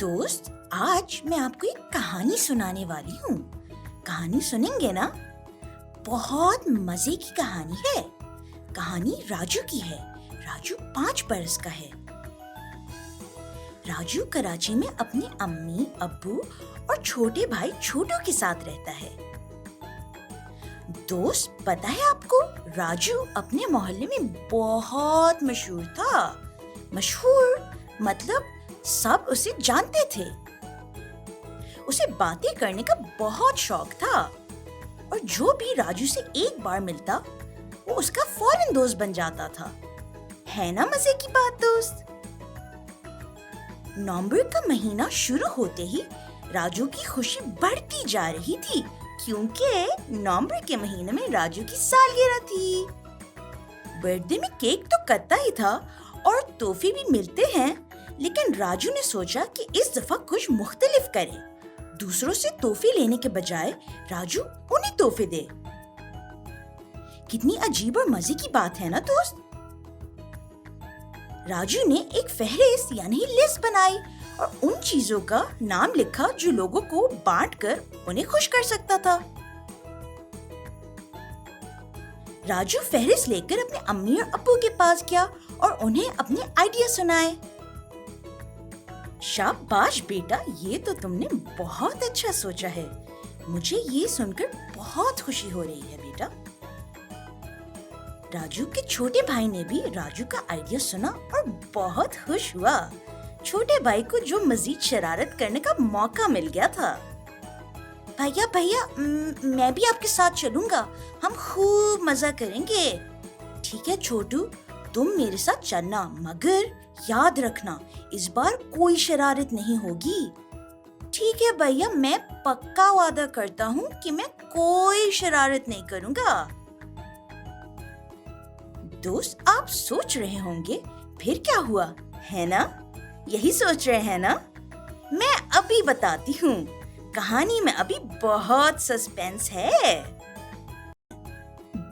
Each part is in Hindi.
दोस्त, आज मैं आपको एक कहानी सुनाने वाली हूँ। कहानी सुनेंगे ना? बहुत मजे की कहानी है। कहानी राजू की है। राजू 5 बरस का है। राजू कराची में अपने अम्मी, अब्बू और छोटे भाई छोटू के साथ रहता है। दोस्त, पता है आपको, राजू अपने मोहल्ले में बहुत मशहूर था। मशहूर मतलब सब उसे जानते थे। उसे बातें करने का बहुत शौक था और जो भी राजू से एक बार मिलता वो उसका फौरन दोस्त बन जाता था। है ना मजे की बात दोस्त? नवंबर का महीना शुरू होते ही राजू की खुशी बढ़ती जा रही थी, क्योंकि नवंबर के महीने में राजू की सालगिरह थी। बर्थडे में केक तो कटता ही था और तोहफे भी मिलते हैं, लेकिन राजू ने सोचा कि इस दफा कुछ मुख्तलिफ करे। दूसरों से तोहफे लेने के बजाय राजू उन्हें तोहफे दे। कितनी अजीब और मजे की बात है ना दोस्त? राजू ने एक फहरिस्त यानी लिस्ट बनाई और उन चीजों का नाम लिखा जो लोगों को बांटकर उन्हें खुश कर सकता था। राजू फहरिस्त लेकर अपने अम्मी और अब्बू के पास गया और उन्हें अपने आइडिया सुनाए। शाबाश बेटा, ये तो तुमने बहुत अच्छा सोचा है। मुझे ये सुनकर बहुत खुशी हो रही है बेटा। राजू के छोटे भाई ने भी राजू का आइडिया सुना और बहुत खुश हुआ। छोटे भाई को जो मजीद शरारत करने का मौका मिल गया था। भैया, मैं भी आपके साथ चलूंगा, हम खूब मजा करेंगे। ठीक है छोटू, तुम मेरे साथ चलना, मगर याद रखना इस बार कोई शरारत नहीं होगी। ठीक है भैया, मैं पक्का वादा करता हूँ कि मैं कोई शरारत नहीं करूँगा। दोस्त, आप सोच रहे होंगे फिर क्या हुआ, है ना? यही सोच रहे हैं ना? मैं अभी बताती हूँ। कहानी में अभी बहुत सस्पेंस है।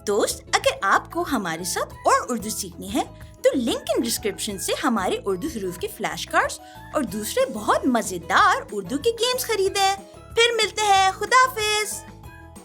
दोस्त, अगर आपको हमारे साथ और उर्दू सीखनी है तो लिंक इन डिस्क्रिप्शन से हमारे उर्दू हरूफ के फ्लैश कार्ड्स और दूसरे बहुत मजेदार उर्दू के गेम्स खरीदें। फिर मिलते हैं। खुदा हाफिज।